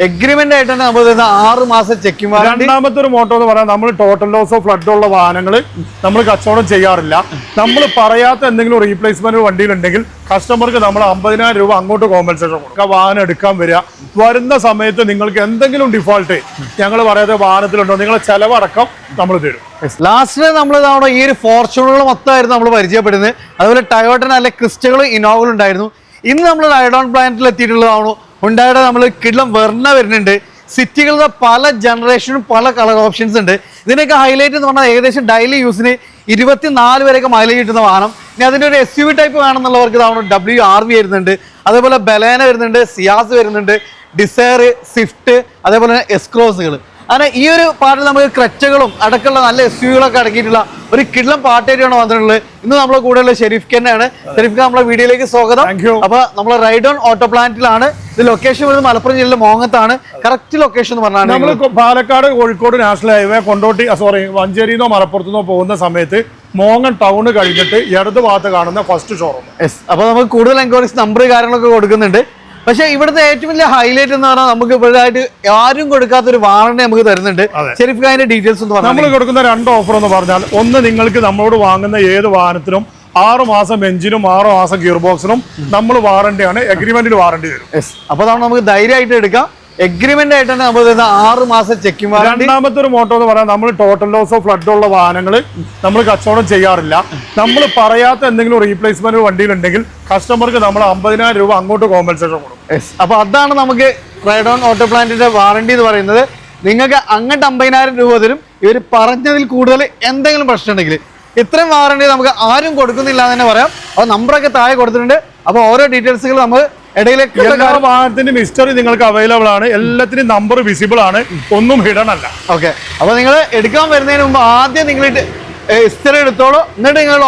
Agreement ആയിട്ട് തന്നെ നമ്മൾ 6 മാസം ചെക്കിംഗ് വാറണ്ടി. രണ്ടാമത്തെ ഒരു മോട്ടോ എന്ന് പറയാൻ നമ്മൾ ടോട്ടൽ ലോസ് ഓഫ് ഫ്ലഡ് ഉള്ള വാഹനങ്ങൾ നമ്മൾ കച്ചവടം ചെയ്യാറില്ല. നമ്മൾ പറയാത്ത എന്തെങ്കിലും റീപ്ലേസ്മെന്റ് വണ്ടിയിലുണ്ടെങ്കിൽ കസ്റ്റമർക്ക് നമ്മൾ 50,000 രൂപ അങ്ങോട്ട് കോമ്പൻസേഷൻ കൊടുക്കുക. വാഹനം എടുക്കാൻ വരുന്ന സമയത്ത് നിങ്ങൾക്ക് എന്തെങ്കിലും ഡിഫോൾട്ട് ഞങ്ങൾ പറയാതെ വാഹനത്തിലുണ്ടോ നിങ്ങളെ ചെലവടക്കം നമ്മൾ തരും. ലാസ്റ്റില് നമ്മൾ ഈ ഒരു ഫോർച്യൂണറുകൾ മൊത്തമായിരുന്നു നമ്മൾ പരിചയപ്പെടുന്നത്. അതുപോലെ ടയോട്ട നല്ല ക്രിസ്റ്റകളും ഇന്നോവകളും ഉണ്ടായിരുന്നു. ഇന്ന് നമ്മൾ റൈഡ് ഓൺ പ്ലാനറ്റിൽ എത്തിയിട്ടുള്ളതാണോ ഹുണ്ടായുടെ നമ്മൾ കിഡ്ലം വെർണ വരുന്നുണ്ട്. സിറ്റികളുടെ പല ജനറേഷനും പല കളർ ഓപ്ഷൻസ് ഉണ്ട്. ഇതിനൊക്കെ ഹൈലൈറ്റ് എന്ന് പറഞ്ഞാൽ ഏകദേശം ഡെയിലി യൂസിന് 24 വരെയൊക്കെ മൈലേജ് കിട്ടുന്ന വാഹനം. ഇനി അതിൻ്റെ ഒരു SUV ടൈപ്പ് വേണമെന്നുള്ളവർക്ക് WRV വരുന്നുണ്ട്, അതേപോലെ ബലേന വരുന്നുണ്ട്, സിയാസ് വരുന്നുണ്ട്, ഡിസയർ, സ്വിഫ്റ്റ്, അതേപോലെ തന്നെ എസ്ക്രോസുകൾ. അങ്ങനെ ഈ ഒരു പാട്ടിൽ നമുക്ക് ക്രച്ചകളും അടക്കമുള്ള നല്ല SUVകളൊക്കെ അടക്കിയിട്ടുള്ള ഒരു കിഡ്ലം പാട്ടേരിയാണ് വന്നിട്ടുള്ളത്. ഇന്ന് നമ്മളെ കൂടെയുള്ള ഷെരീഫ് തന്നെയാണ്. ഷെരീഫ് നമ്മളെ വീഡിയോയിലേക്ക് സ്വാഗതം. അപ്പൊ നമ്മൾ റൈഡ് ഓൺ ഓട്ടോ പ്ലാന്റിലാണ്. ഇത് ലൊക്കേഷൻ വരുന്നത് മലപ്പുറം ജില്ലയിലെ മോങ്ങത്താണ്. കറക്റ്റ് ലൊക്കേഷൻ എന്ന് പറഞ്ഞാൽ നമ്മൾ പാലക്കാട് കോഴിക്കോട് നാഷണൽ ഹൈവേ മഞ്ചേരിന്നോ മലപ്പുറത്തുനിന്നോ പോകുന്ന സമയത്ത് മോങ്ങൻ ടൗൺ കഴിഞ്ഞിട്ട് ഇടത് ഭാഗത്ത് കാണുന്ന ഫസ്റ്റ് ഷോറൂം. അപ്പൊ നമുക്ക് കൂടുതൽ എൻക്വയറീസ് നമ്പർ കാര്യങ്ങളൊക്കെ കൊടുക്കുന്നുണ്ട്. പക്ഷെ ഇവിടുത്തെ ഏറ്റവും വലിയ ഹൈലൈറ്റ് എന്ന് പറഞ്ഞാൽ നമുക്ക് ഇവിടെയായിട്ട് ആരും കൊടുക്കാത്ത ഒരു വാറണ്ടി നമുക്ക് തരുന്നുണ്ട്. ഷെരീഫ് ഖാന്റെ ഡീറ്റെയിൽസ് എന്ന് പറഞ്ഞാൽ നമ്മൾ കൊടുക്കുന്ന 2 ഓഫർ എന്ന് പറഞ്ഞാൽ, ഒന്ന് നിങ്ങൾക്ക് നമ്മളോട് വാങ്ങുന്ന ഏത് വാഹനത്തിനും 6 മാസം എഞ്ചിനും 6 മാസം ഗിയർ ബോക്സിനും നമ്മൾ വാറണ്ടിയാണ്, എഗ്രിമെന്റിൽ വാറണ്ടി തരും. അപ്പൊ നമുക്ക് ധൈര്യമായിട്ട് എടുക്കാം. എഗ്രിമെന്റ് ആയിട്ട് തന്നെ നമ്മൾ 6 മാസം ചെക്കിംഗ് വാറണ്ടി. രണ്ടാമത്തെ ഒരു മോട്ടോ എന്ന് പറയാൻ നമ്മൾ ടോട്ടൽ ലോസ് ഓഫ് ഫ്ലഡ് ഉള്ള വാഹനങ്ങൾ നമ്മൾ കച്ചവടം ചെയ്യാറില്ല. നമ്മൾ പറയാത്ത എന്തെങ്കിലും റീപ്ലേസ്മെന്റ് വണ്ടിയിലുണ്ടെങ്കിൽ കസ്റ്റമർക്ക് നമ്മൾ 50,000 രൂപ അങ്ങോട്ട് കോമ്പൻസേഷൻ കൊടുക്കും. അപ്പൊ അതാണ് നമുക്ക് റൈഡ് ഓൺ ഓട്ടോ പ്ലാന്റിന്റെ വാറണ്ടി എന്ന് പറയുന്നത്. നിങ്ങൾക്ക് അങ്ങോട്ട് 50,000 രൂപ തരും. ഇവർ പറഞ്ഞതിൽ കൂടുതൽ എന്തെങ്കിലും പ്രശ്നം ഉണ്ടെങ്കിൽ ഇത്രയും വാറണ്ടി നമുക്ക് ആരും കൊടുക്കുന്നില്ല എന്ന് തന്നെ പറയാം. അപ്പൊ നമ്പറൊക്കെ താഴെ കൊടുത്തിട്ടുണ്ട്. അപ്പൊ ഓരോ ഡീറ്റെയിൽസുകൾ നമ്മൾ ഇടയിലേക്ക് എല്ലാ വാഹനത്തിന്റെ ഹിസ്റ്ററി നിങ്ങൾക്ക് അവൈലബിൾ ആണ്. എല്ലാത്തിനും നമ്പർ വിസിബിൾ ആണ്, ഒന്നും ഹിഡൻ അല്ല. ഓക്കെ, അപ്പൊ നിങ്ങൾ എടുക്കാൻ വരുന്നതിന് മുമ്പ് ആദ്യം നിങ്ങൾ ഹിസ്റ്ററി എടുത്തോളൂ. എന്നിട്ട് നിങ്ങൾ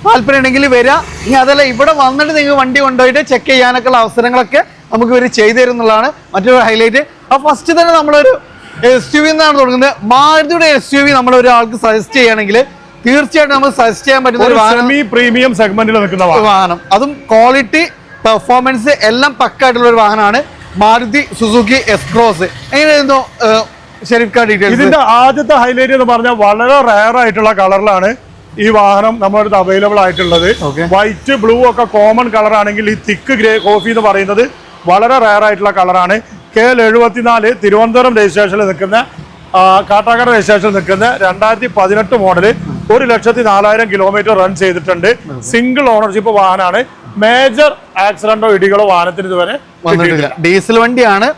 താല്പര്യം ഉണ്ടെങ്കിൽ വരിക. ഇനി അതല്ല ഇവിടെ വന്നിട്ട് നിങ്ങൾ വണ്ടി കൊണ്ടുപോയിട്ട് ചെക്ക് ചെയ്യാനൊക്കെ ഉള്ള അവസരങ്ങളൊക്കെ നമുക്ക് ഇവർ ചെയ്തു തരുന്നതാണ് മറ്റൊരു ഹൈലൈറ്റ്. അപ്പൊ ഫസ്റ്റ് തന്നെ നമ്മളൊരു SUV എന്നാണ് തുടങ്ങുന്നത്. മാരുതിയുടെ SUV നമ്മൾ ഒരാൾക്ക് സജസ്റ്റ് ചെയ്യുകയാണെങ്കിൽ തീർച്ചയായിട്ടും നമുക്ക് സജസ്റ്റ് ചെയ്യാൻ പറ്റുന്ന ഒരു സെമി പ്രീമിയം സെഗ്മെന്റിൽ നിൽക്കുന്ന വാഹനം, അതും ക്വാളിറ്റി പെർഫോമൻസ് എല്ലാം പക്കായിട്ടുള്ള ഒരു വാഹനമാണ് മാരുതി സുസുക്കി എസ്ക്രോസ്. എങ്ങനെയായിരുന്നു ഷെരീഫ് ഖാൻ ഡീറ്റെയിൽസ്? ഇതിന്റെ ആദ്യത്തെ ഹൈലൈറ്റ് എന്ന് പറഞ്ഞാൽ വളരെ റയർ ആയിട്ടുള്ള കളറിലാണ് ഈ വാഹനം നമ്മുടെ അടുത്ത് അവൈലബിൾ ആയിട്ടുള്ളത്. വൈറ്റ് ബ്ലൂ ഒക്കെ കോമൺ കളർ ആണെങ്കിൽ ഈ തിക്ക് ഗ്രേ കോഫി എന്ന് പറയുന്നത് വളരെ റയർ ആയിട്ടുള്ള കളറാണ്. KL74 തിരുവനന്തപുരം രജിസ്ട്രേഷനിൽ നിൽക്കുന്ന കാട്ടാക്കട രജിസ്ട്രേഷനിൽ നിൽക്കുന്ന 2018 മോഡല് 1,04,000 കിലോമീറ്റർ റൺ ചെയ്തിട്ടുണ്ട്. സിംഗിൾ ഓണർഷിപ്പ് വാഹനമാണ്. മേജർ ആക്സിഡന്റോ ഇടികളോ വാഹനത്തിന് ഇതുവരെ വന്നിട്ടില്ല. ഡീസൽ വണ്ടിയാണ്.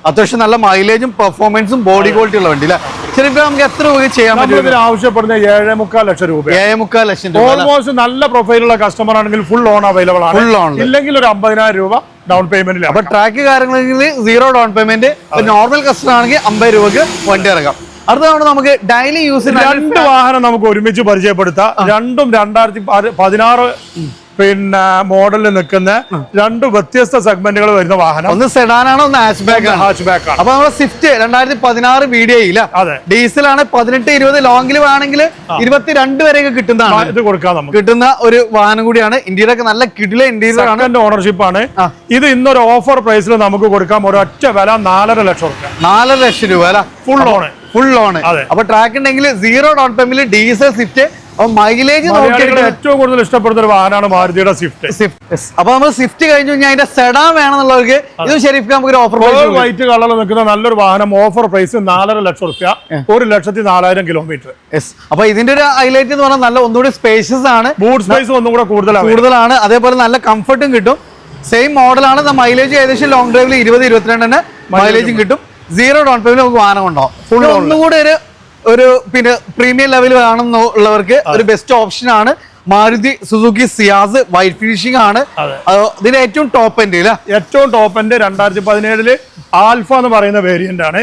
അത്യാവശ്യം നല്ല മൈലേജും പെർഫോമൻസും ബോഡി ക്വാളിറ്റി ഉള്ള വണ്ടിയില്ല. ശരിക്കും നമുക്ക് എത്ര രൂപ ചെയ്യാൻ പറ്റും? ആവശ്യപ്പെടുന്ന 7.25 ലക്ഷം രൂപ. 7.25 ലക്ഷം രൂപ. ഓൾമോസ്റ്റ് നല്ല പ്രൊഫൈലുള്ള കസ്റ്റമർ ആണെങ്കിൽ ഫുൾ ലോൺ അവൈലബിൾ ആണ്. ഇല്ലെങ്കിൽ ഒരു 50,000 രൂപ ഡൗൺ പേയ്മെന്റിൽ. അപ്പൊ ട്രാക്ക് കാര്യങ്ങളിൽ 0 ഡൗൺ പേയ്മെന്റ്. നോർമൽ കസ്റ്റമർ ആണെങ്കിൽ 50 രൂപക്ക് വണ്ടി ഇറങ്ങാം. അടുത്ത നമുക്ക് ഡെയിലി യൂസിന് 2 വാഹനം നമുക്ക് ഒരുമിച്ച് പരിചയപ്പെടുത്താം. രണ്ടും 2016 മോഡലിൽ നിൽക്കുന്ന 2 വ്യത്യസ്ത സെഗ്മെന്റുകൾ വരുന്ന വാഹനം. ഒന്ന് സെഡാനാണ്, ഒന്ന് ഹാച്ച്ബാക്ക് ആണ്. അപ്പൊ നമ്മുടെ സ്വിഫ്റ്റ് 2016 VDI ഡീസലാണ്. 18-20 ലോങ്ങിൽ വേണമെങ്കിൽ 22 വരെയൊക്കെ കിട്ടുന്നതാണ്. ഇത് കൊടുക്കാം കിട്ടുന്ന ഒരു വാഹനം കൂടിയാണ്. ഇന്ത്യയിലൊക്കെ നല്ല കിടില ഇന്ത്യയിലാണ്. ഓണർഷിപ്പ് ആണ് ഇത്. ഇന്നൊരു ഓഫർ പ്രൈസിൽ നമുക്ക് കൊടുക്കാം. ഒരൊറ്റ വില 4.5 ലക്ഷം രൂപ. 4.5 ലക്ഷം രൂപ അല്ല, ഫുൾ ലോണ്. അപ്പൊ ട്രാക്ക് ഉണ്ടെങ്കിൽ 0 down payment diesel Swift. Mileage ഏറ്റവും കൂടുതൽ ഇഷ്ടപ്പെടുന്ന ഒരു വാഹനമാണ് മാരുതിയുടെ സ്വിഫ്റ്റ്. അപ്പൊ നമ്മൾ സ്വിഫ്റ്റ് കഴിഞ്ഞു കഴിഞ്ഞാൽ അതിന്റെ സെഡാൻ വേണമെന്നുള്ളവർക്ക് ഇത് ഷെരീഫ് നമുക്ക് ഒരു ഓഫർ പ്രൈസ്. വൈറ്റ് കളറിൽ നിൽക്കുന്ന നല്ലൊരു വാഹനം. ഓഫർ പ്രൈസ് 4.5 ലക്ഷം രൂപ, 1,04,000 കിലോമീറ്റർ. അപ്പൊ ഇതിന്റെ ഒരു ഹൈലൈറ്റ് എന്ന് പറഞ്ഞാൽ നല്ല ഒന്നുകൂടി സ്പേഷ്യസ് ആണ്. ബൂട്ട് സ്പേസ് ഒന്നും കൂടെ കൂടുതലാണ്. അതേപോലെ നല്ല കംഫർട്ടും കിട്ടും. സെയിം മോഡലാണ്. മൈലേജ് ഏകദേശം ലോങ് ഡ്രൈവിൽ 20-22 മൈലേജും കിട്ടും. 0 ഡൗൺ പേയ്മെന്റ് നമുക്ക് വാഹനം ഉണ്ടാവും. ഒന്നുകൂടെ ഒരു പ്രീമിയം ലെവൽ വേണമെന്നുള്ളവർക്ക് ഒരു ബെസ്റ്റ് ഓപ്ഷൻ ആണ് Maruti Suzuki Ciaz. White finishing ആണ്. ഇതിന്റെ ഏറ്റവും ടോപ്പ് എൻഡ് 2017 ആൽഫ എന്ന് പറയുന്ന വേരിയന്റ് ആണ്.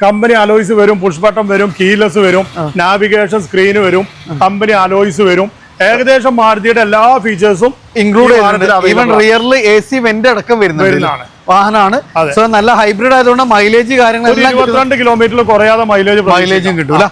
കമ്പനി അലോയ്സ് വരും, പുഷ് ബട്ടൺ വരും, കീലെസ് വരും, നാവിഗേഷൻ സ്ക്രീൻ വരും, കമ്പനി അലോയ്സ് വരും. ഏകദേശം മാരുതിയുടെ എല്ലാ ഫീച്ചേഴ്സും ഇൻക്ലൂഡ് ചെയ്യുന്നുണ്ട്. ഈവൻ റിയറിൽ AC വെന്റ് അടക്കം വരുന്നതാണ് വാഹനമാണ്. സോ നല്ല ഹൈബ്രിഡ് ആയതുകൊണ്ട് മൈലേജ് കാര്യങ്ങളെല്ലാം 22 കിലോമീറ്ററിൽ കുറയാതെ മൈലേജും കിട്ടൂല.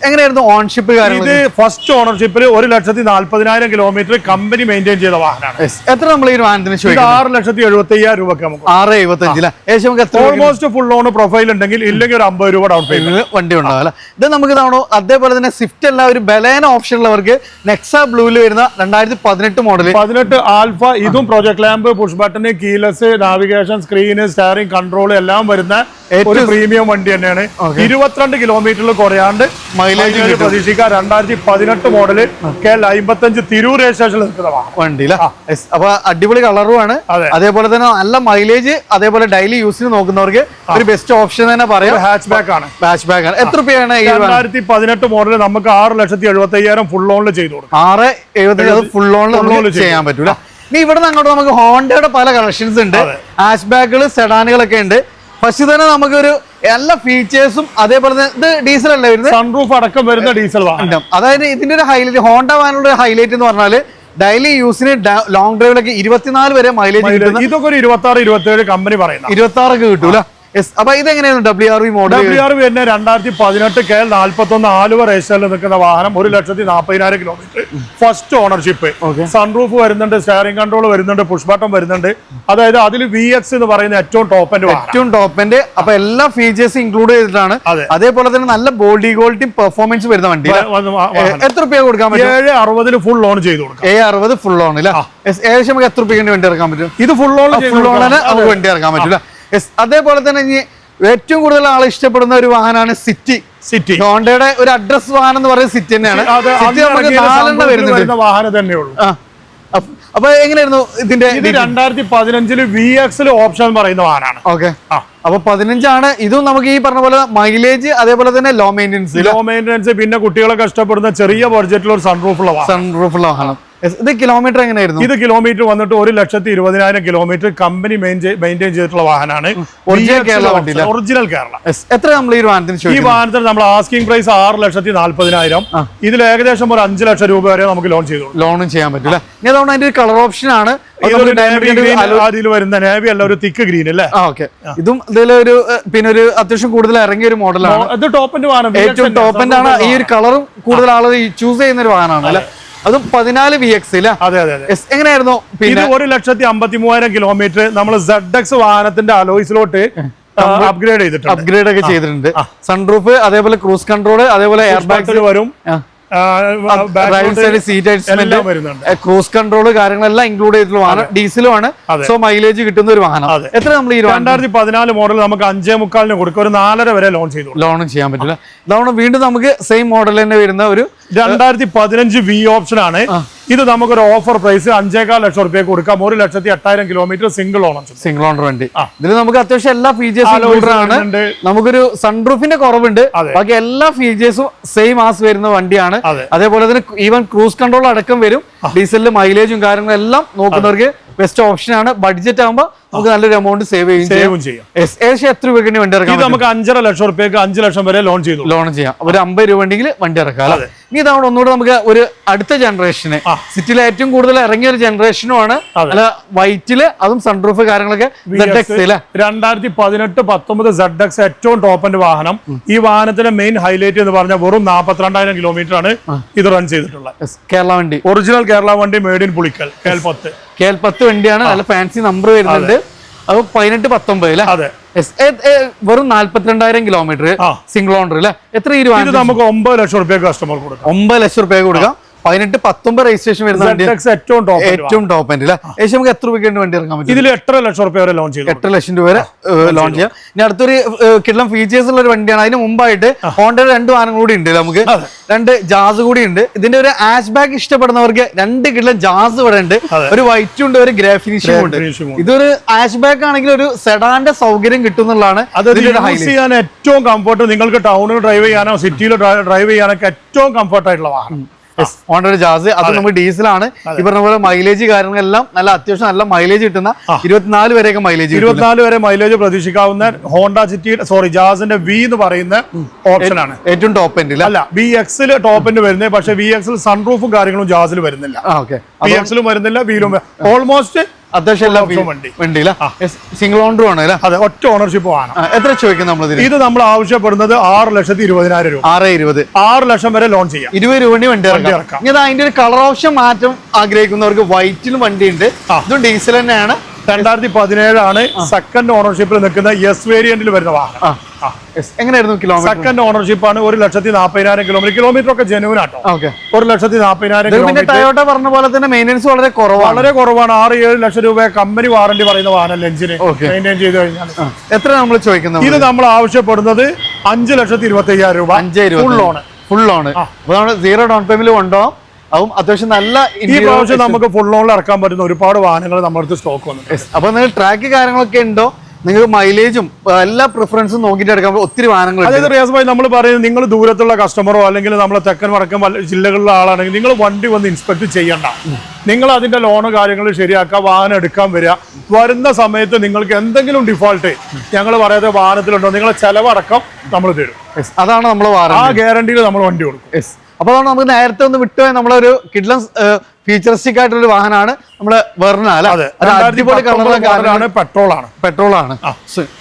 എങ്ങനെയായിരുന്നു ഓൺഷിപ്പ് കാര്യങ്ങൾ? ഇത് ഫസ്റ്റ് ഓണർഷിപ്പിൽ 1,40,000 കിലോമീറ്റർ കമ്പനി മെയിൻറ്റെയിൻ ചെയ്ത വാഹനമാണ്. എത്ര നമ്മൾ ഈ വാഹനത്തിന് ചോദിക്കും? 6,75,000 രൂപക്ക് നമുക്ക് 6,75,000 ഏകദേശം നമുക്ക് എത്ര ഓൾമോസ്റ്റ് ഫുൾ ലോൺ പ്രൊഫൈൽ ഉണ്ടെങ്കിൽ ഇല്ലെങ്കിൽ ഒരു 50 രൂപ ഡൗൺ പേയ്മെന്റ് വണ്ടി ഉണ്ടാവില്ല. ഇത് നമുക്ക് ഇതാണോ? അതേപോലെ തന്നെ സ്വിഫ്റ്റ് അല്ല, ഒരു ബലേന ഓപ്ഷൻ ഉള്ളവർക്ക് നെക്സ ബ്ലൂവിൽ വരുന്ന 2018 മോഡൽ 18 ആൽഫ, ഇതും project lamp, push button, keyless, navigation, screen, starring control എല്ലാം വരുന്ന ഒരു പ്രീമിയം വണ്ടി തന്നെയാണ്. 22 കിലോമീറ്ററിൽ കുറയാണ്ട് മൈലേജ് പ്രതീക്ഷിക്കാം. 2018 മോഡല് KL55 തിരൂർ രജിസ്ട്രേഷൻ വണ്ടി. അപ്പൊ അടിപൊളി കളറുമാണ്. അതേപോലെ തന്നെ നല്ല മൈലേജ്, അതേപോലെ ഡെയിലി യൂസിന് നോക്കുന്നവർക്ക് ഒരു ബെസ്റ്റ് ഓപ്ഷൻ തന്നെ പറയാം. ഹാച്ച് ബാക്ക് ആണ്. എത്ര രൂപയാണ്? 2018 മോഡൽ നമുക്ക് 6,75,000 ഫുൾ ലോണിൽ ചെയ്തു കൊടുക്കും. 6,75,000 ഫുൾ ലോണിൽ ചെയ്യാൻ പറ്റൂല. ഇനി ഇവിടെ നിന്ന് അങ്ങോട്ട് നമുക്ക് ഹോണ്ടയുടെ പല കളക്ഷൻസ് ഉണ്ട്. ഹാച്ച് ബാക്കുകൾ, സെഡാനുകളൊക്കെ ഉണ്ട്. പക്ഷെ തന്നെ നമുക്കൊരു എല്ലാ ഫീച്ചേഴ്സും അതേപോലെ തന്നെ ഇത് ഡീസൽ അല്ലേ വരുന്നത്? സൺറൂഫ് അടക്കം വരുന്ന ഡീസൽ വാഹനം. അതായത് ഇതിന്റെ ഒരു ഹൈലൈറ്റ്, ഹോണ്ട വാനുള്ള ഹൈലൈറ്റ് എന്ന് പറഞ്ഞാല് ഡെയിലി യൂസിന് ലോങ് ഡ്രൈവിലൊക്കെ 24 വരെ മൈലേജ് കിട്ടും. ഇതൊക്കെ ഒരു 26-27 കമ്പനി പറയുന്നത്. 26 ഒക്കെ കിട്ടൂല. അപ്പൊ ഇതെങ്ങനെയാണ് WRV മോഡൽ? WRV തന്നെ 2018 KL41 ആലുവ രജിസ്ട്രേഷനിൽ നിൽക്കുന്ന വാഹനം. 1,40,40,000 കിലോമീറ്റർ ഫസ്റ്റ് ഓണർഷിപ്പ്. സൺറൂഫ് വരുന്നുണ്ട്, സ്റ്റിയറിംഗ് കൺട്രോൾ വരുന്നുണ്ട്, പുഷ് ബട്ടൺ വരുന്നുണ്ട്. അതായത് അതിൽ VX എന്ന് പറയുന്ന ഏറ്റവും ടോപ്പ് എൻഡ്. അപ്പൊ എല്ലാ ഫീച്ചേഴ്സും ഇൻക്ലൂഡ് ചെയ്തിട്ടാണ്. അതേപോലെ തന്നെ നല്ല ബോഡി ക്വാളിറ്റി പെർഫോമൻസ് വരുന്ന വണ്ടി. എത്ര രൂപ കൊടുക്കാൻ പറ്റും? 760 ഫുൾ ലോൺ ചെയ്ത് കൊടുക്കാം. 760 ഫുൾ ലോൺ ഇല്ല? ഏകദേശം നമുക്ക് എത്ര രൂപയ്ക്ക് വണ്ടി ഇറക്കാൻ പറ്റും? ഇത് ഫുൾ ലോൺ നമുക്ക് വണ്ടി ഇറക്കാൻ പറ്റില്ല. അതേപോലെ തന്നെ ഇനി ഏറ്റവും കൂടുതൽ ആൾ ഇഷ്ടപ്പെടുന്ന ഒരു വാഹനമാണ് സിറ്റി. ഹോണ്ടയുടെ ഒരു അഡ്രസ് വാഹനം എന്ന് പറയുന്നത് സിറ്റി തന്നെയാണ്. നമുക്ക് 4 വരുന്ന വാഹനം തന്നെയുള്ളൂ. അപ്പൊ എങ്ങനെയായിരുന്നു ഇതിന്റെ? 2015 VX ഓപ്ഷൻ പറയുന്ന വാഹനമാണ്. ഓക്കെ, അപ്പൊ 15 ഇതും നമുക്ക് ഈ പറഞ്ഞ പോലെ മൈലേജ്, അതേപോലെ തന്നെ ലോ മെയിൻ്റെനൻസ്, പിന്നെ കുട്ടികളൊക്കെ ഇഷ്ടപ്പെടുന്ന ചെറിയ ബഡ്ജറ്റിൽ ഒരു സൺറൂഫുള്ള വാഹനം. ഇത് കിലോമീറ്റർ എങ്ങനെയായിരുന്നു? ഇത് കിലോമീറ്റർ വന്നിട്ട് 1,20,000 കിലോമീറ്റർ കമ്പനി മെയിൻറ്റെയിൻ ചെയ്തിട്ടുള്ള വാഹനമാണ്. ഒറിജിനൽ കേരള. എത്ര നമ്മൾ ഈ വാഹനത്തിന്? ഈ വാഹനത്തിന് നമ്മൾ ആസ്കിംഗ് പ്രൈസ് 6,40,000. ഇതിൽ ഏകദേശം ഒരു 5 ലക്ഷം രൂപ വരെ നമുക്ക് ലോണും ചെയ്യാൻ പറ്റില്ല. അതിന്റെ കളർ ഓപ്ഷൻ ആണ്. അതിൽ വരുന്ന നേവി അല്ല, ഒരു തിക്ക് ഗ്രീൻ അല്ലേ? ഇതും ഇതിലൊരു പിന്നെ ഒരു അത്യാവശ്യം കൂടുതൽ ഇറങ്ങിയ ഒരു മോഡലാണ്. ഇത് ടോപ്പ് എൻഡ് വാഹനം, ഏറ്റവും ടോപ്പ് എൻഡ് ആണ്. ഈ ഒരു കളറും കൂടുതൽ ആളുകൾ ചൂസ് ചെയ്യുന്ന ഒരു വാഹനമാണ് അല്ലെ? അതും 14 VX. അതെ. എങ്ങനെയായിരുന്നു? പിന്നെ 1,53,000 കിലോമീറ്റർ നമ്മൾ ZX വാഹനത്തിന്റെ അലോയ്സിലോട്ട് അപ്ഗ്രേഡ് ഒക്കെ ചെയ്തിട്ടുണ്ട്. സൺറൂഫ്, അതേപോലെ ക്രൂസ് കൺട്രോൾ, അതേപോലെ എയർ ബാഗ്സ് വരും, ക്രൂസ് കൺട്രോൾ കാര്യങ്ങളെല്ലാം ഇൻക്ലൂഡ് ചെയ്തിട്ടുള്ള വാഹനം. ഡീസലും ആണ്, സോ മൈലേജ് കിട്ടുന്ന ഒരു വാഹനം. എത്ര നമ്മൾ 2014 മോഡൽ നമുക്ക് 5.25 കൊടുക്കും. ഒരു 4.5 വരെ ലോൺ ചെയ്യാൻ പറ്റില്ല. ഇതാണ് വീണ്ടും നമുക്ക് സെയിം മോഡൽ തന്നെ വരുന്ന ഒരു 2015 V ഓപ്ഷൻ ആണ്. ഇത് നമുക്കൊരു ഓഫർ പ്രൈസ് 5.25 ലക്ഷം റുപ്യ കൊടുക്കാം. 1,08,000 കിലോമീറ്റർ സിംഗിൾ ഓണർ വണ്ടി. ഇതിൽ നമുക്ക് അത്യാവശ്യം എല്ലാ ഫീച്ചേഴ്സും ആണ്. നമുക്കൊരു സൺറൂഫിന്റെ കുറവുണ്ട്, ബാക്കി എല്ലാ ഫീച്ചേഴ്സും സെയിം ആസ് വരുന്ന വണ്ടിയാണ്. അതേപോലെ തന്നെ ഈവൻ ക്രൂസ് കൺട്രോൾ അടക്കം വരും. ഡീസലിന്റെ മൈലേജും കാര്യങ്ങളും എല്ലാം നോക്കുന്നവർക്ക് ബെസ്റ്റ് ഓപ്ഷൻ ആണ്. ബഡ്ജറ്റ് ആകുമ്പോൾ നമുക്ക് നല്ലൊരു എമൗണ്ട് സേവ് ചെയ്യാം. ഏകദേശം എത്ര രൂപയ്ക്ക് വണ്ടി ഇറക്കാം? നമുക്ക് 5.5 ലക്ഷം റുപ്യക്ക് 5 ലക്ഷം വരെ ലോൺ ചെയ്യാം. ഒരു 50 രൂപ ഉണ്ടെങ്കിൽ വണ്ടി ഇറക്കാം. ഇനി ഇതാണ് ഒന്നുകൂടെ നമുക്ക് ഒരു അടുത്ത ജനറേഷന്, സിറ്റിയിലെ ഏറ്റവും കൂടുതൽ ഇറങ്ങിയ ഒരു ജനറേഷനുമാണ്. അല്ല, വൈറ്റില്, അതും സൺറൂഫ് കാര്യങ്ങളൊക്കെ 2018-19 ZX ഏറ്റവും ടോപ്പ് എൻഡ് വാഹനം. ഈ വാഹനത്തിന്റെ മെയിൻ ഹൈലൈറ്റ് എന്ന് പറഞ്ഞാൽ വെറും 42,000 കിലോമീറ്റർ ആണ് ഇത് റൺ ചെയ്തിട്ടുള്ളത്. കേരള വണ്ടി, ഒറിജിനൽ കേരള വണ്ടി, മെയ്ഡ് ഇൻ പുളിക്കൽ, KL10 വണ്ടിയാണ്. നല്ല ഫാൻസി നമ്പർ വരുന്നുണ്ട്. അത് 18-19 അല്ലേ? വെറും 42,000 കിലോമീറ്റർ സിംഗിൾ ഓണർ അല്ലേ? എത്ര നമുക്ക് 9 ലക്ഷം റുപ്യ കസ്റ്റമർ കൊടുക്കാം. 9 ലക്ഷം റുപ്യ കൊടുക്കാം. 18-19 രജിസ്ട്രേഷൻ വരുന്ന ഏറ്റവും ടോപ്പ് എൻഡ്. ഏകദേശം നമുക്ക് എത്ര രൂപയ്ക്ക് വണ്ടി ഇറങ്ങാൻ പറ്റും? ഇതിൽ 8 ലക്ഷം രൂപ വരെ ലോൺ ചെയ്യും. 8 ലക്ഷം രൂപ വരെ ലോൺ ചെയ്യാം. ഇനി അടുത്തൊരു കിടലം ഫീച്ചേഴ്സ് ഉള്ള ഒരു വണ്ടിയാണ്. അതിന് മുമ്പായിട്ട് ഹോണ്ടയുടെ 2 വാഹനം കൂടി ഉണ്ട്. നമുക്ക് 2 ജാസ് കൂടി ഉണ്ട്. ഇതിന്റെ ഒരു ഹാച്ച് ബാക്ക് ഇഷ്ടപ്പെടുന്നവർക്ക് 2 കിടലം ജാസ് ഇവിടെ ഉണ്ട്. ഒരു വൈറ്റും ഉണ്ട്, ഒരു ഗ്രേ ഫിനിഷും ഉണ്ട്. ഇതൊരു ഹാച്ച് ബാക്ക് ആണെങ്കിൽ ഒരു സെഡാന്റെ സൗകര്യം കിട്ടുന്നതാണ്. ഏറ്റവും കംഫർട്ട്, നിങ്ങൾക്ക് ടൗണിൽ ഡ്രൈവ് ചെയ്യാനോ സിറ്റിയിൽ ഡ്രൈവ് ചെയ്യാനൊക്കെ ഏറ്റവും കംഫർട്ട് ആയിട്ടുള്ള വാഹനം ഹോണ്ടയുടെ ജാസ്. അത് നമുക്ക് ഡീസലാണ്. ഈ പറഞ്ഞ പോലെ മൈലേജ് കാര്യങ്ങളെല്ലാം നല്ല അത്യാവശ്യം നല്ല മൈലേജ് കിട്ടുന്ന 24 വരെയൊക്കെ മൈലേജ് 24 വരെ മൈലേജ് പ്രതീക്ഷിക്കാവുന്ന ഹോണ്ട ജാസിന്റെ V എന്ന് പറയുന്ന ഓപ്ഷൻ ആണ്. ഏറ്റവും ടോപ്പ് എൻഡ് അല്ല, VX ടോപ്പ് എൻഡ് വരുന്നത്. പക്ഷേ VX സൺറൂഫും കാര്യങ്ങളും ജാസിൽ വരുന്നില്ല. VX വരുന്നില്ല, വീലും ഓൾമോസ്റ്റ് അത്യാവശ്യം വണ്ടി സിംഗിൾ ഓണർ ആണ് അല്ലേ? അതെ, ഒറ്റ ഓണർഷിപ്പ് ആണ്. എത്ര ചോദിക്കും നമ്മൾ ഇത് നമ്മൾ ആവശ്യപ്പെടുന്നത് 6,20,000 രൂപ. 6,20,000. 6 ലക്ഷം വരെ ലോൺ ചെയ്യാം. 20 രൂപ വണ്ടി ഇറക്കാം. ഇനി അതിന്റെ ഒരു കളർ ഓപ്ഷൻ മാറ്റം ആഗ്രഹിക്കുന്നവർക്ക് വൈറ്റിലും വണ്ടി ഉണ്ട്. ഇതും ഡീസൽ തന്നെയാണ്. 2017 ആണ്. സെക്കൻഡ് ഓണർഷിപ്പിൽ നിൽക്കുന്ന എസ് വേരിയന്റിൽ വരുന്ന വാഹനം. എങ്ങനെയായിരുന്നു കിലോമീറ്റർ? സെക്കൻഡ് ഓണർഷിപ്പ് ആണ്. 1,40,000 കിലോമീറ്റർ. കിലോമീറ്റർ ഒക്കെ ജെനുവിൻ ആട്ടോ. 1,40,000 കിലോമീറ്റർ. ടൊയോട്ട പറഞ്ഞ പോലെ തന്നെ മെയിൻ്റെനൻസ് വളരെ കുറവാണ്. 6-7 ലക്ഷം രൂപ കമ്പനി വാറന്റി പറയുന്ന വാഹനം ലെഞ്ചിന് മെയിൻറ്റെയിൻ ചെയ്ത് കഴിഞ്ഞാൽ. എത്ര നമ്മൾ ചോദിക്കുന്നത്? ഇത് നമ്മൾ ആവശ്യപ്പെടുന്നത് 5,25,000 രൂപ. Full loan. അതാണ് 0 ഡൗൺ പേയ്മെന്റ് കൊണ്ടുപോകാം. അതും അത്യാവശ്യം നല്ല. ഈ പ്രാവശ്യം നമുക്ക് ഫുൾ ലോണിൽ ഇറക്കാൻ പറ്റുന്ന ഒരുപാട് വാഹനങ്ങൾ നമ്മുടെ അടുത്ത് സ്റ്റോക്ക് വന്നു. അപ്പൊ നിങ്ങൾ ട്രാക്ക് കാര്യങ്ങളൊക്കെ ഉണ്ടോ? നിങ്ങൾക്ക് മൈലേജും എല്ലാ പ്രിഫറൻസും നോക്കിയിട്ട് എടുക്കാൻ ഒത്തിരി വാഹനങ്ങൾ. അതായത് റിയാസ് ഭായി, നമ്മൾ പറയുന്നത് നിങ്ങൾ ദൂരത്തുള്ള കസ്റ്റമറോ അല്ലെങ്കിൽ നമ്മളെ തെക്കൻ വടക്കൻ ജില്ലകളിലെ ആളാണെങ്കിൽ നിങ്ങൾ വണ്ടി വന്ന് ഇൻസ്പെക്ട് ചെയ്യണ്ട. നിങ്ങൾ അതിന്റെ ലോണ് കാര്യങ്ങൾ ശരിയാക്കുക, വാഹനം എടുക്കാൻ വരിക. വരുന്ന സമയത്ത് നിങ്ങൾക്ക് എന്തെങ്കിലും ഡിഫോൾട്ട് ഞങ്ങൾ പറയാതെ വാഹനത്തിലുണ്ടോ, നിങ്ങളെ ചെലവടക്കം നമ്മൾ തരും. അതാണ് നമ്മൾ ആ ഗ്യാരണ്ടിയിൽ നമ്മൾ വണ്ടി കൊടുക്കും. അപ്പൊ നമുക്ക് നേരത്തെ ഒന്ന് വിട്ടുപോയി നമ്മളൊരു കിഡ്ലൻ ഫീച്ചറിസ്റ്റിക് ആയിട്ടുള്ള വാഹനമാണ് നമ്മള് വെർണ അല്ലെ? അടിപൊളി കളറാണ്. പെട്രോൾ ആണ്.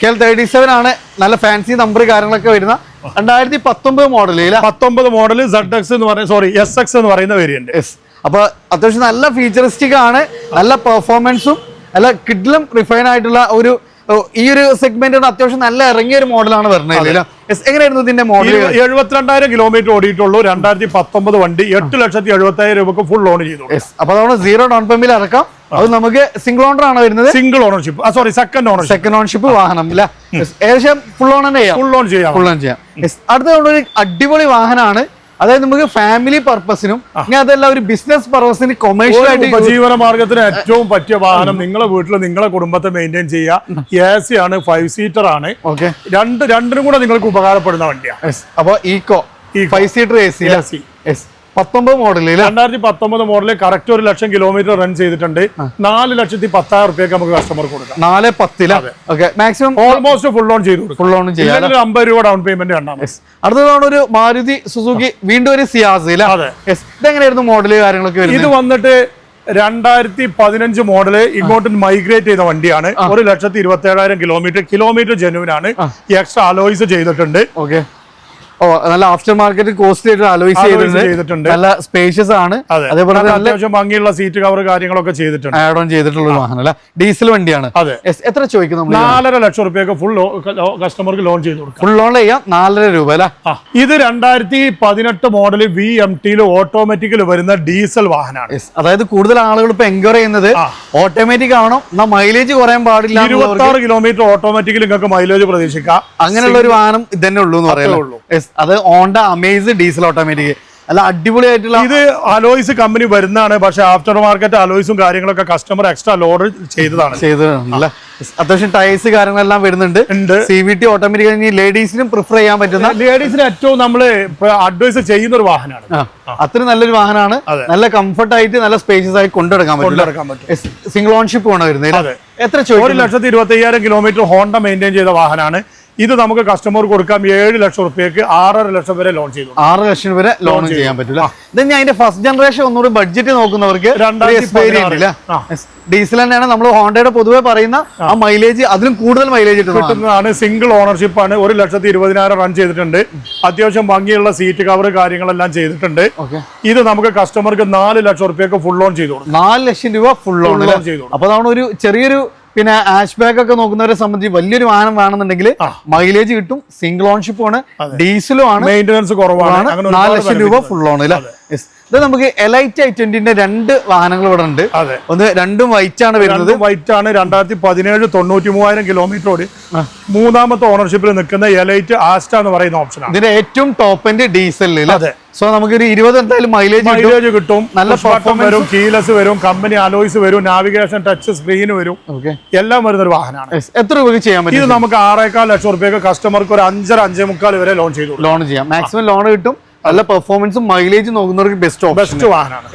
KL37 ആണ്. നല്ല ഫാൻസി നമ്പർ കാര്യങ്ങളൊക്കെ വരുന്ന 2019 മോഡൽ. 19 മോഡൽ ZX എന്ന് പറയുന്ന SX എന്ന് പറയുന്ന വേരിയന്റ്. അപ്പൊ അത്യാവശ്യം നല്ല ഫീച്ചറിസ്റ്റിക് ആണ്. നല്ല പെർഫോമൻസും നല്ല കിഡ്ലം റിഫൈൻ ആയിട്ടുള്ള ഒരു ഈ ഒരു സെഗ്മെന്റ് അത്യാവശ്യം നല്ല ഇറങ്ങിയ ഒരു മോഡലാണ് വരുന്നത്. എങ്ങനെയായിരുന്നു ഇതിന്റെ മോഡൽ? 72,000 കിലോമീറ്റർ ഓടിയിട്ടുള്ളൂ. 2019 വണ്ടി. 8,70,000 രൂപക്ക് ഫുൾ ലോൺ ചെയ്തു. അപ്പൊ അതാണ് 0 ഡൗൺ പേയ്മെന്റ് ഇറക്കാം. അത് നമുക്ക് സിംഗിൾ ഓണർ ആണ് വരുന്നത്. സിംഗിൾ ഓണർഷിപ്പ് സെക്കൻഡ് ഓണർഷിപ്പ് വാഹനം അല്ല? ഏകദേശം ഫുൾ ഓൺ തന്നെ ചെയ്യാം. ഫുൾ ഓൺ ചെയ്യാം. അടുത്ത ഒരു അടിപൊളി വാഹനമാണ്. അതായത് നമുക്ക് ഫാമിലി പർപ്പസിനും ഇനി അതല്ല ഒരു ബിസിനസ് പർപ്പസിന് കൊമേഴ്ഷ്യൽ ആയിട്ട് ഉപജീവന മാർഗത്തിന് ഏറ്റവും പറ്റിയ വാഹനം. നിങ്ങളെ വീട്ടിൽ നിങ്ങളെ കുടുംബത്തെ മെയിൻറ്റെയിൻ ചെയ്യുക. AC ആണ്, 5 സീറ്റർ ആണ്. രണ്ടിനും കൂടെ നിങ്ങൾക്ക് ഉപകാരപ്പെടുന്ന വണ്ടിയാണ്. അപ്പൊ Eeco 5 seater AC 19 model. 2019 model. Correct 1 ലക്ഷം കിലോമീറ്റർ റൺ ചെയ്തിട്ടുണ്ട്. 4,10,000 രൂപയ്ക്ക് നമുക്ക് കസ്റ്റമർ കൊടുക്കാം. 4,10,000 മാക്സിമം ഓൾമോസ്റ്റ് ഫുൾ ലോൺ ചെയ്തു. 50 രൂപ ഡൗൺ പേയ്മെന്റ് ആണ്. അടുത്തതാണ് ഒരു മാരുതി സുസുക്കി, വീണ്ടും ഒരു സിയാസ്. ഇതെങ്ങനെയായിരുന്നു മോഡല് കാര്യങ്ങളൊക്കെ? ഇത് വന്നിട്ട് 2015 മോഡല്. ഇങ്ങോട്ട് മൈഗ്രേറ്റ് ചെയ്ത വണ്ടിയാണ്. 1,27,000 കിലോമീറ്റർ ജെനുവിൻ ആണ്. എക്സ്ട്രാ അലോയ്സ് ചെയ്തിട്ടുണ്ട്. നല്ല ആഫ്റ്റർ മാർക്കറ്റ് കോസ്റ്റ്ലി ആയിട്ട് അലോയ്സ് ചെയ്തിട്ടുണ്ട്. നല്ല സ്പേഷ്യസ് ആണ്. അതേപോലെ അത്യാവശ്യം ഭംഗിയുള്ള സീറ്റ് കവർ കാര്യങ്ങളൊക്കെ ചെയ്തിട്ടുണ്ട്. ആഡ് ഓൺ ചെയ്തിട്ടുള്ള വാഹനം അല്ല? ഡീസൽ വണ്ടിയാണ്. എത്ര ചോദിക്കുന്നു? 4.5 ലക്ഷം രൂപയ്ക്ക് ഫുൾ കസ്റ്റമർക്ക് ലോൺ ചെയ്ത് കൊടുക്കും. ഫുൾ ലോൺ ചെയ്യാം. 4.5 രൂപ അല്ല? ഇത് 2018 മോഡല് VMT ഓട്ടോമാറ്റിക്കിൽ വരുന്ന ഡീസൽ വാഹനമാണ്. അതായത് കൂടുതൽ ആളുകൾ ഇപ്പൊ എൻക്വയറി ചെയ്യുന്നത് ഓട്ടോമാറ്റിക് ആണോ, എന്നാൽ മൈലേജ് കുറയാൻ പാടില്ല. 26 കിലോമീറ്റർ ഓട്ടോമാറ്റിക്കിൽ നിങ്ങൾക്ക് മൈലേജ് പ്രതീക്ഷിക്കാം. അങ്ങനെയുള്ള ഒരു വാഹനം ഇതന്നെ ഉള്ളൂ എന്ന് പറയുള്ളൂ. അത് ഹോണ്ട അമേസ് ഡീസൽ ഓട്ടോമാറ്റിക്. അല്ല അടിപൊളിയായിട്ടുള്ള. ഇത് അലോയ്സ് കമ്പനി വരുന്നതാണ്. പക്ഷെ ആഫ്റ്റർ മാർക്കറ്റ് അലോയ്സും കാര്യങ്ങളൊക്കെ കസ്റ്റമർ എക്സ്ട്രാ ലോഡ് ചെയ്തതാണ്. അത്യാവശ്യം ടയേഴ്സ് കാര്യങ്ങളെല്ലാം വരുന്നുണ്ട്. CVT ഓട്ടോമാറ്റിക് ലേഡീസിനും പ്രിഫർ ചെയ്യാൻ പറ്റുന്ന, ലേഡീസിന് ഏറ്റവും നമ്മൾ അഡ്വൈസ് ചെയ്യുന്ന ഒരു വാഹനമാണ്. അത്രയും നല്ലൊരു വാഹനമാണ്. നല്ല കംഫർട്ട് ആയിട്ട് നല്ല സ്പേഷ്യസ് ആയി കൊണ്ടെടുക്കാൻ പറ്റും. സിംഗിൾ ഓൺഷിപ്പ് ആണ് വരുന്നത്. എത്ര 1,25,000 കിലോമീറ്റർ ഹോണ്ട മെയിൻറ്റെയിൻ ചെയ്ത വാഹനമാണ്. ഇത് നമുക്ക് കസ്റ്റമർ കൊടുക്കാം 7 ലക്ഷം റുപ്യക്ക്. 6.5 ലക്ഷം വരെ ലോൺ ചെയ്തു. 6 ലക്ഷം വരെ ലോൺ ചെയ്യാൻ പറ്റില്ല. ഇത് അതിന്റെ ഫസ്റ്റ് ജനറേഷൻ ഒന്നുകൂടി ബഡ്ജറ്റ് നോക്കുന്നവർക്ക് ഡീസൽ തന്നെയാണ്. നമ്മൾ ഹോണ്ടയുടെ പൊതുവെ പറയുന്ന ആ മൈലേജ്, അതിലും കൂടുതൽ മൈലേജ് കിട്ടുന്നതാണ്. സിംഗിൾ ഓണർഷിപ്പ് ആണ്. 1,20,000 റൺ ചെയ്തിട്ടുണ്ട്. അത്യാവശ്യം ഭംഗിയുള്ള സീറ്റ് കവർ കാര്യങ്ങളെല്ലാം ചെയ്തിട്ടുണ്ട്. ഇത് നമുക്ക് കസ്റ്റമർക്ക് 4 ലക്ഷം റുപ്യക്ക് ഫുൾ ലോൺ ചെയ്തു. 4 ലക്ഷം രൂപ ഫുൾ ലോൺ ചെയ്തു. അപ്പൊ അതാണ് ഒരു ചെറിയൊരു പിന്നെ ആഷ് ബാഗ് ഒക്കെ നോക്കുന്നവരെ സംബന്ധിച്ച് വലിയൊരു വാഹനം വേണമെന്നുണ്ടെങ്കിൽ മൈലേജ് കിട്ടും. സിംഗിൾ ഓൺഷിപ്പ് ആണ്, ഡീസലും ആണ്, മെയിൻ്റനൻസ് കുറവാണ്. 4 ലക്ഷം രൂപ ഫുൾ ലോൺ അല്ലേ? ഇത് നമുക്ക് എലൈറ്റ് i20ന്റെ 2 വാഹനങ്ങൾ ഇവിടെ ഉണ്ട്. ഒന്ന് രണ്ടും വൈറ്റ് ആണ് വരുന്നത്. വൈറ്റ് ആണ്. 2017 93,000 കിലോമീറ്റർ ഓടി. മൂന്നാമത്തെ ഓണർഷിപ്പിൽ നിൽക്കുന്ന എലൈറ്റ് ആസ്റ്റ എന്ന് പറയുന്ന ഓപ്ഷനാണ്. ഇതിന്റെ ഏറ്റവും ടോപ്പ് എൻഡ് ഡീസലിൽ. സോ നമുക്ക് ഒരു 20 എന്തായാലും മൈലേജ് കിട്ടും. നല്ല പെർഫോമൻസ് വരും, കീലെസ് വരും, കമ്പനി അലോയ്സ് വരും, നാവിഗേഷൻ ടച്ച് സ്ക്രീൻ വരും, എല്ലാം വരുന്ന ഒരു വാഹനമാണ്. എത്ര രൂപയ്ക്ക് ചെയ്യാൻ പറ്റും? ഇത് നമുക്ക് 6.25 ലക്ഷം റുപ്യക്ക് കസ്റ്റമർക്ക് ഒരു 5.5-5.25 വരെ ലോൺ ചെയ്തു. ലോൺ ചെയ്യാം. മാക്സിമം ലോൺ കിട്ടും. നല്ല പെർഫോമൻസും മൈലേജും നോക്കുന്നവർക്ക് ബെസ്റ്റ് വാഹനമാണ്.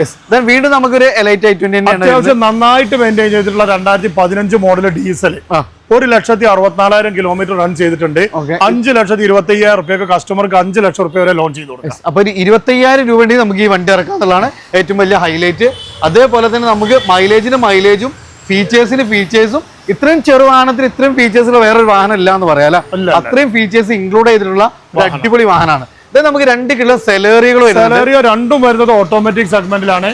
വീണ്ടും നമുക്കൊരു എലൈറ്റ് i20 അത്യാവശ്യം നന്നായിട്ട് മെയിൻറ്റെയിൻ ചെയ്തിട്ടുള്ള 2015 മോഡൽ ഡീസൽ. 1,64,000 കിലോമീറ്റർ റൺ ചെയ്തിട്ടുണ്ട്. 5,25,000 റുപ്യക്ക് കസ്റ്റമർക്ക് 5 ലക്ഷം റുപ്യ വരെ ലോൺ ചെയ്ത് കൊടുക്കാം. അപ്പൊ ഒരു 25,000 രൂപ നമുക്ക് ഈ വണ്ടി ഇറക്കാം എന്നുള്ളതാണ് ഏറ്റവും വലിയ ഹൈലൈറ്റ്. അതേപോലെ തന്നെ നമുക്ക് മൈലേജും ഫീച്ചേഴ്സും ഇത്രയും ചെറു വാഹനത്തിന് ഇത്രയും ഫീച്ചേഴ്സുള്ള വേറൊരു വാഹനം ഇല്ല എന്ന് പറയാം അല്ലെ. അത്രയും ഫീച്ചേഴ്സ് ഇൻക്ലൂഡ് ചെയ്തിട്ടുള്ള ഒരു അടിപൊളി വാഹനമാണ്. ഇത് നമുക്ക് 2 കിലോ സെലേറിയോ രണ്ടും വരുന്നത് ഓട്ടോമാറ്റിക് സെഗ്മെന്റിലാണ്.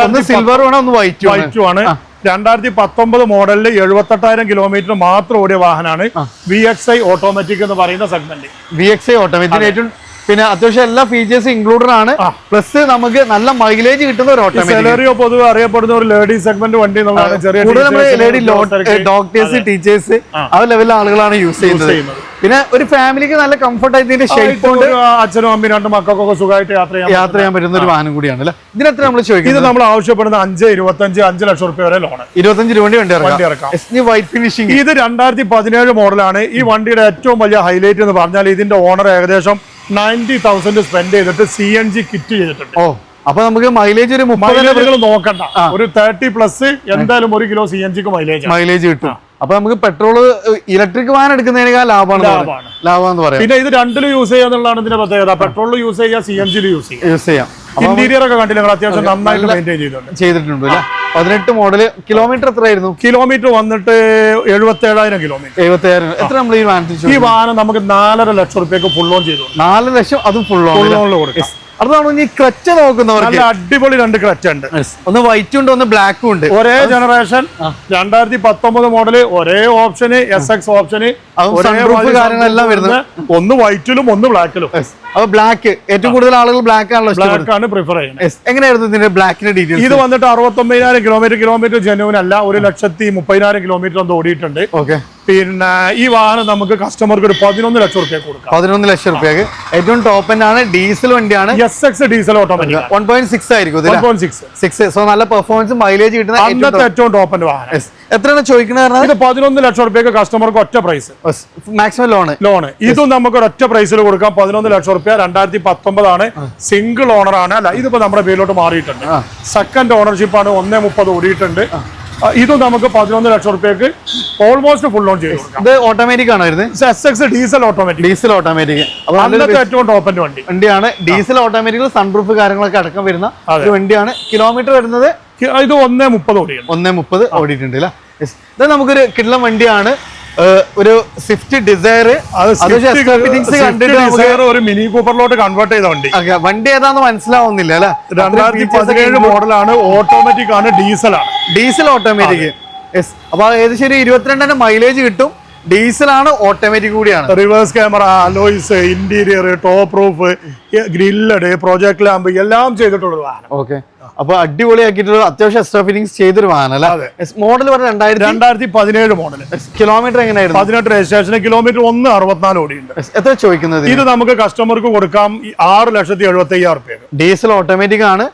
ഒന്ന് സിൽവർ ആണ്, ഒന്ന് വൈറ്റും ആണ്. 2019 മോഡലിൽ 78,000 കിലോമീറ്റർ മാത്രം ഓടിയ വാഹനമാണ് VXi ഓട്ടോമാറ്റിക് എന്ന് പറയുന്ന സെഗ്മെന്റ്. VXi ഓട്ടോമാറ്റിക് ഏറ്റവും പിന്നെ അത്യാവശ്യം എല്ലാ ഫീച്ചേഴ്സും ഇൻക്ലൂഡഡ് ആണ്. പ്ലസ് നമുക്ക് നല്ല മൈലേജ് കിട്ടുന്ന ഒരു ഓട്ടോമാറ്റിക്. സെലേറിയോ പൊതുവെ അറിയപ്പെടുന്ന ഒരു ലേഡി സെഗ്മെന്റ് വണ്ടി എന്നുള്ളതാണ്. ചെറിയ ഡോക്ടേഴ്സ്, ടീച്ചേഴ്സ് ആ ലെവലിലെ ആളുകളാണ് യൂസ് ചെയ്യുന്നത്. പിന്നെ ഒരു ഫാമിലിക്ക് നല്ല കംഫർട്ട് ആയിട്ട് ഇതിന്റെ ഷേപ്പ് കൊണ്ട് അച്ഛനും അമ്മയും 2 മക്കൾക്കൊക്കെ സുഖമായിട്ട് യാത്ര ചെയ്യാൻ പറ്റുന്ന ഒരു വാഹനം കൂടിയാണ് അല്ലെ. ഇതിനെത്ര നമ്മൾ ചോദിക്കുന്നത്? ഇത് നമ്മൾ ആവശ്യപ്പെടുന്ന 5 ലക്ഷം രൂപ വരെ ലോൺ. 25 രൂപ വണ്ടി ഇറക്കാം. White finishing. ഇത് 2017 മോഡലാണ്. ഈ വണ്ടിയുടെ ഏറ്റവും വലിയ ഹൈലൈറ്റ് എന്ന് പറഞ്ഞാൽ ഇതിന്റെ ഓണർ ഏകദേശം 90,000 സ്പെൻഡ് ചെയ്തിട്ട് CNG കിറ്റ് ചെയ്തിട്ടുണ്ട്. അപ്പൊ നമുക്ക് മൈലേജ് ഒരു 30 നോക്കണ്ട, ഒരു 30+ എന്തായാലും 1 കിലോ CNG മൈലേജ് കിട്ടും. അപ്പൊ നമുക്ക് പെട്രോൾ ഇലക്ട്രിക് വാഹനം എടുക്കുന്നതിനേക്കാൾ ലാഭമാണെന്ന് പറയാം. പിന്നെ ഇത് രണ്ടിലും യൂസ് ചെയ്യാന്നുള്ളതാണ് ഇതിന്റെ പ്രത്യേകത. പെട്രോളിൽ യൂസ് ചെയ്യാം, CNG യൂസ് ചെയ്യാം. ഇന്റീരിയർ ഒക്കെ കണ്ടില്ല, അത്യാവശ്യം നന്നായിട്ട് മെയിൻറ്റെയിൻ ചെയ്തിട്ടുണ്ട്. 18 മോഡല്. കിലോമീറ്റർ എത്രയായിരുന്നു? കിലോമീറ്റർ വന്നിട്ട് 77,000 കിലോമീറ്റർ. 77,000. എത്ര നമ്മൾ ഈ വാഹനത്തിൽ? ഈ വാഹനം നമുക്ക് 4.5 ലക്ഷം രൂപയ്ക്ക് ഫുൾ ഓൺ ചെയ്തു. 4 ലക്ഷം അതും ഫുൾ ഓണിൽ കൊടുക്കാം. അതാണ് ഈ ക്ലച്ച് നോക്കുന്നവർക്ക് അടിപൊളി 2 ക്ലച്ച് ഉണ്ട്. ഒന്ന് വൈറ്റും ഉണ്ട്, ഒന്ന് ബ്ലാക്കും ഉണ്ട്. ഒരേ ജനറേഷൻ 2019 മോഡല്, ഒരേ ഓപ്ഷന്, SX ഓപ്ഷന്, കാര്യങ്ങളെല്ലാം വരുന്നത്. ഒന്ന് വൈറ്റിലും ഒന്ന് ബ്ലാക്കിലും. അപ്പൊ ബ്ലാക്ക് ഏറ്റവും കൂടുതൽ ആളുകൾ ബ്ലാക്ക് ആണ് പ്രിഫർ ചെയ്യുന്നത്. എങ്ങനെയായിരുന്നു ഇതിന്റെ ബ്ലാക്കിന്റെ ഡീറ്റെയിൽസ്? ഇത് വന്നിട്ട് 69,000 കിലോമീറ്റർ ജെന്യൂൻ അല്ല, 1,30,000 കിലോമീറ്റർ ഒന്ന് ഓടിയിട്ടുണ്ട്. പിന്നെ ഈ വാഹനം നമുക്ക് കസ്റ്റമർക്ക് ഒരു 11 ലക്ഷം രൂപ കൊടുക്കാം. 11 ലക്ഷം രൂപയ്ക്ക് ഏറ്റവും ടോപ്പ് എൻഡ് ആണ്. ഡീസൽ വണ്ടിയാണ്. SX ഡീസൽ ഓട്ടോമാറ്റിക് 1.6 ആയിരിക്കും. 1.6. സോ നല്ല പെർഫോമൻസ് മൈലേജ് കിട്ടുന്ന ഏറ്റവും ടോപ്പ് എൻഡ് വാഹനം. എത്രയാണ് ചോദിക്കുന്നത്? ഇത് 11 ലക്ഷം രൂപയ്ക്ക് കസ്റ്റമർക്ക് ഒറ്റ പ്രൈസ്, മാക്സിമം ലോണ്. ഇതും നമുക്ക് ഒരു ഒറ്റ പ്രൈസിൽ കൊടുക്കാം. 11 ലക്ഷം രൂപ. 2019 ആണ്. സിംഗിൾ ഓണർ ആണ്. അല്ല, ഇതിപ്പോ നമ്മുടെ പേരിലോട്ട് മാറിയിട്ടുണ്ട്. സെക്കൻഡ് ഓണർഷിപ്പ് ആണ്. 1.30 ഓടിയിട്ടുണ്ട്. ഇതും നമുക്ക് 11 ലക്ഷം രൂപയ്ക്ക് ഓൾമോസ്റ്റ് ഫുൾ ഓൺ ചെയ്തു. ഇത് ഓട്ടോമാറ്റിക് ആണോ വരുന്നത്? SX diesel automatic. ഏറ്റവും ടോപ്പ് എൻഡ് വണ്ടിയാണ്. ഡീസൽ ഓട്ടോമാറ്റിക്, സൺറൂഫ് കാര്യങ്ങളൊക്കെ അടക്കം വരുന്ന ഒരു വണ്ടിയാണ്. കിലോമീറ്റർ വരുന്നത് ഇത് 1.30 ഓടിയാണ്. 1.30 ഓടിയിട്ടുണ്ട് അല്ലേ. ഇത് നമുക്കൊരു കിടിലൻ വണ്ടിയാണ്. ഒരു സ്വിഫ്റ്റ് ഡിസയർ ഒരു മിനി കൂപ്പറിലോട്ട് കൺവേർട്ട് ചെയ്ത വണ്ടി ഏതാന്ന് മനസ്സിലാവുന്നില്ല അല്ലെ. 2017 മോഡലാണ്. ഓട്ടോമാറ്റിക് ആണ്. Diesel automatic. അപ്പൊ ഏകദേശം 22 മൈലേജ് കിട്ടും. ഡീസലാണ്, ഓട്ടോമാറ്റിക് കൂടിയാണ്. Reverse camera, alloys, interior, top roof, grilled, project lamp എല്ലാം ചെയ്തിട്ടുള്ള വാഹനം. ഓക്കെ. അപ്പൊ അടിപൊളിയാക്കിയിട്ടുള്ള അത്യാവശ്യം എക്സ്ട്രാ ഫിറ്റിംഗ്സ് ചെയ്തൊരു വാഹനം അല്ലേ. മോഡൽ പറഞ്ഞ 2017 മോഡൽ. കിലോമീറ്റർ എങ്ങനെയായിരുന്നു? 18 രജിസ്ട്രേഷൻ. കിലോമീറ്റർ 1.64 ഓടിയുണ്ട്. എത്ര ചോദിക്കുന്നത്? ഇത് നമുക്ക് കസ്റ്റമർക്ക് കൊടുക്കാം 6,75,000 രൂപ. ഡീസൽ ഓട്ടോമാറ്റിക് ആണ്.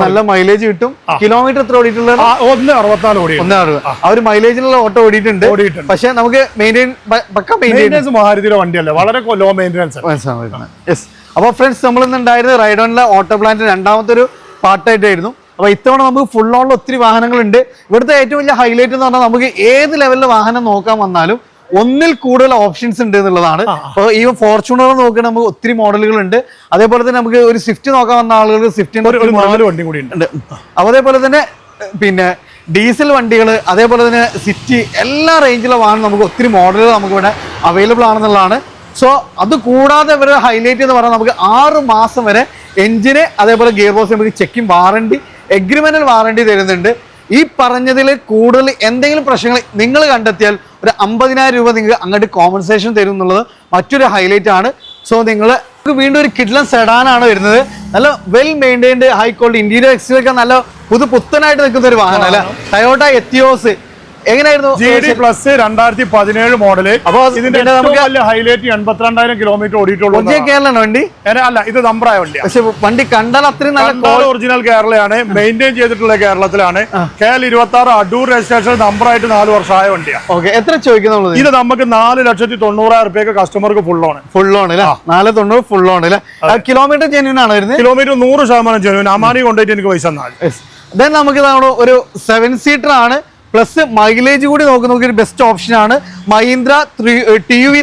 നല്ല മൈലേജ് കിട്ടും. കിലോമീറ്റർ എത്ര ഓടിയിട്ടുള്ളത്? 1.64 ഓടി. 1.60. ആ ഒരു മൈലേജിലുള്ള ഓട്ടോ ഓടിയിട്ടുണ്ട്. പക്ഷെ നമുക്ക് മെയിൻ്റെനൻസ് മാരുതിയുടെ വണ്ടിയല്ല, വളരെ ലോ മെയിൻ്റെനൻസ്. അപ്പൊ ഫ്രണ്ട്സ്, നമ്മളിന്നുണ്ടായിരുന്നത് റൈഡ് ഓണിലെ ഓട്ടോ പ്ലാന്റ് രണ്ടാമത്തെ ഒരു പാർട്ടായിട്ടായിരുന്നു. അപ്പൊ ഇത്തവണ നമുക്ക് ഫുൾ ഓണിൽ ഒത്തിരി വാഹനങ്ങളുണ്ട്. ഇവിടുത്തെ ഏറ്റവും വലിയ ഹൈലൈറ്റ് എന്ന് പറഞ്ഞാൽ നമുക്ക് ഏത് ലെവലിലെ വാഹനം നോക്കാൻ വന്നാലും ഒന്നിൽ കൂടുതൽ ഓപ്ഷൻസ് ഉണ്ട് എന്നുള്ളതാണ്. അപ്പോൾ ഈ ഫോർച്യൂണർ നോക്കുകയാണെങ്കിൽ നമുക്ക് ഒത്തിരി മോഡലുകൾ ഉണ്ട്. അതേപോലെ തന്നെ നമുക്ക് ഒരു സ്വിഫ്റ്റ് നോക്കാൻ വന്ന ആളുകൾ സ്വിഫ്റ്റിന്റെ വണ്ടി കൂടി ഉണ്ട്. അതേപോലെ തന്നെ പിന്നെ ഡീസൽ വണ്ടികൾ, അതേപോലെ തന്നെ സിറ്റി, എല്ലാ റേഞ്ചിലെ വാഹനം നമുക്ക് ഒത്തിരി മോഡലുകൾ നമുക്ക് ഇവിടെ അവൈലബിൾ ആണെന്നുള്ളതാണ്. സോ അത് കൂടാതെ ഇവർ ഹൈലൈറ്റ് എന്ന് പറഞ്ഞാൽ നമുക്ക് 6 മാസം വരെ എഞ്ചിന്, അതേപോലെ ഗിയർ ബോക്സ് നമുക്ക് ചെക്കിംഗ് വാറണ്ടി, എഗ്രിമെന്റൽ വാറണ്ടി തരുന്നുണ്ട്. ഈ പറഞ്ഞതിൽ കൂടുതൽ എന്തെങ്കിലും പ്രശ്നങ്ങൾ നിങ്ങൾ കണ്ടെത്തിയാൽ ഒരു 50,000 രൂപ നിങ്ങൾക്ക് അങ്ങോട്ട് കോമ്പൻസേഷൻ തരും എന്നുള്ളത് മറ്റൊരു ഹൈലൈറ്റ് ആണ്. സോ നിങ്ങൾ വീണ്ടും ഒരു കിഡ്ലൻ സെഡാനാണ് വരുന്നത്. നല്ല well maintained, high quality, interior exterior നല്ല പുത്തനായിട്ട് നിൽക്കുന്ന ഒരു വാഹനം അല്ല. ടയോട്ട എത്തിയോസ് എങ്ങനെയായിരുന്നു? GD plus 2017 model. അപ്പൊ ഇതിന്റെ ഹൈലൈറ്റ് 82,000 കിലോമീറ്റർ ഓടിയിട്ടുള്ളൂ. കേരളാണ് വണ്ടി അല്ല, ഇത് നമ്പറായ വണ്ടി. പക്ഷെ വണ്ടി കണ്ടാൽ അത്രയും നല്ല ഒറിജിനൽ കേരളയാണ്. മെയിൻറ്റെയിൻ ചെയ്തിട്ടുള്ള കേരളത്തിലാണ്. KL 26 അടൂർ രജിസ്ട്രേഷൻ നമ്പറായിട്ട് 4 വർഷമായ വണ്ടിയാണ്. ഓക്കെ. എത്ര ചോദിക്കുന്നത്? ഇത് നമുക്ക് 4,90,000 രൂപയ്ക്ക് കസ്റ്റമർക്ക് ഫുൾ ഓൺ അല്ലേ. 490 ഫുൾ ഓൺ അല്ലേ. കിലോമീറ്റർ ജെന്യൂൻ ആണ് വരുന്നത്. Kilometre 100% genuine. അമാനി കൊണ്ടുപോയിട്ട് എനിക്ക് പൈസ തന്നാൽ നമുക്ക് ഒരു 7 സീറ്റർ ആണ്. പ്ലസ് മൈലേജ് കൂടി നോക്കുന്ന ഒരു ബെസ്റ്റ് ഓപ്ഷൻ ആണ് മഹീന്ദ്ര TUV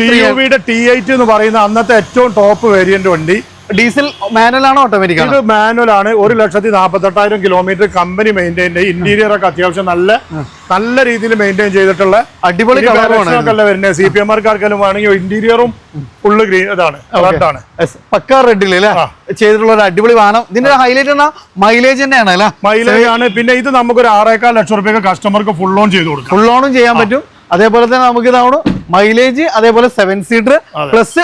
T8 എന്ന് പറയുന്ന അന്നത്തെ ഏറ്റവും ടോപ്പ് വേരിയന്റ് വണ്ടി. ഡീസൽ മാനുവൽ ആണോ ഓട്ടോമാറ്റിക് ആണ്? ഇത് മാനുവൽ ആണ്. 1,48,000 കിലോമീറ്റർ കമ്പനി മെയിൻറ്റൈൻ, ഇന്റീരിയർ ഒക്കെ അത്യാവശ്യം നല്ല രീതിയിൽ മെയിൻറ്റെയിൻ ചെയ്തിട്ടുള്ള അടിപൊളി കളറല്ല വരുന്നത്. CPM-കാർക്കെല്ലാം വേണമെങ്കിൽ ഇന്റീരിയറും ഫുള്ള് ഗ്രീൻ ഇതാണ്, റെഡാണ്, പക്ക റെഡില് ചെയ്തിട്ടുള്ള ഒരു അടിപൊളി വാഹനം. ഇതിന്റെ ഹൈലൈറ്റ് മൈലേജ് തന്നെയാണ് അല്ലേ? മൈലേജ് ആണ്. പിന്നെ ഇത് നമുക്കൊരു 6,400,000 രൂപയ്ക്ക് കസ്റ്റമർക്ക് ഫുൾ ഓൺ ചെയ്ത് കൊടുക്കും. ഫുൾ ഓണും ചെയ്യാൻ പറ്റും. അതേപോലെ തന്നെ നമുക്ക് ഇതാണ് മൈലേജ്, അതേപോലെ 7 സീറ്റർ പ്ലസ്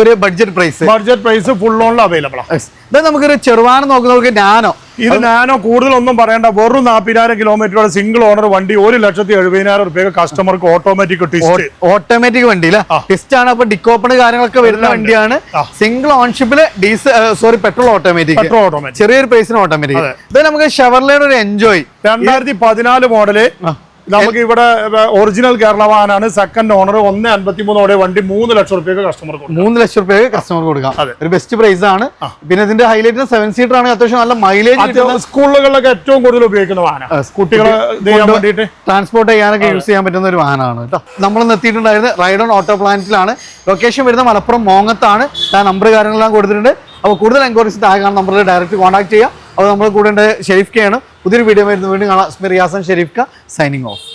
ഒരു ബഡ്ജറ്റ് പ്രൈസ് ഫുൾ ഓണിൽ അവൈലബിൾ ആണ്. ഇത് നമുക്കൊരു ചെറുവാനം നോക്കുന്നവർക്ക് നാനോ. ഇത് നാനോ കൂടുതലൊന്നും പറയണ്ട, വെറും 40,000 കിലോമീറ്റർ സിംഗിൾ ഓണർ വണ്ടി, 1,70,000 രൂപയ്ക്ക് കസ്റ്റമർക്ക് ഓട്ടോമാറ്റിക് വണ്ടി ടിസ്റ്റ് ആണ്. അപ്പൊ ഡിക്കോപ്പണ് കാര്യങ്ങളൊക്കെ വരുന്ന വണ്ടിയാണ്. സിംഗിൾ ഓൺഷിപ്പില് പെട്രോൾ ഓട്ടോമാറ്റിക്, ചെറിയൊരു പ്രൈസിന് ഓട്ടോമാറ്റിക്. ഇത് നമുക്ക് ഷെവർലേയുടെ ഒരു എൻജോയ് 2014 മോഡല്. നമുക്ക് ഇവിടെ ഒറിജിനൽ കേരള വാഹനമാണ്. സെക്കൻഡ് ഓണർ 1,53 വണ്ടി 3 ലക്ഷം രൂപയ്ക്ക് കസ്റ്റമർക്ക് കൊടുക്കാം. ഒരു ബെസ്റ്റ് പ്രൈസ് ആണ്. പിന്നെ ഇതിന്റെ ഹൈലൈറ്റ് 7 സീറ്റർ ആണ്. അത്യാവശ്യം നല്ല മൈലേജ്, സ്കൂളുകളിലൊക്കെ ഏറ്റവും കൂടുതൽ ഉപയോഗിക്കുന്ന വാഹനം, കുട്ടികളെ ട്രാൻസ്പോർട്ട് ചെയ്യാനൊക്കെ യൂസ് ചെയ്യാൻ പറ്റുന്ന ഒരു വാഹനമാണ് കേട്ടോ. നമ്മൾ എത്തിയിട്ടുണ്ടായിരുന്നത് റൈഡോൺ ഓട്ടോ പ്ലാന്റിലാണ്. ലൊക്കേഷൻ വരുന്ന മലപ്പുറം മോങ്ങത്താണ്. നമ്പർ കാര്യങ്ങളെല്ലാം കൊടുത്തിട്ടുണ്ട്. അപ്പോൾ കൂടുതൽ എൻക്വയറീസ് താഴെ നമ്പറിൽ ഡയറക്റ്റ് കോൺടാക്ട് ചെയ്യാം. അപ്പോൾ നമ്മൾ കൂടെ ഷെരീഫ് കെയാണ്. പുതിയൊരു വീഡിയോ വരുന്ന വീണ്ടും കാണാം. റിയാസ് ആൻഡ് ഷെരീഫ് ക സൈനിങ് ഓഫ്.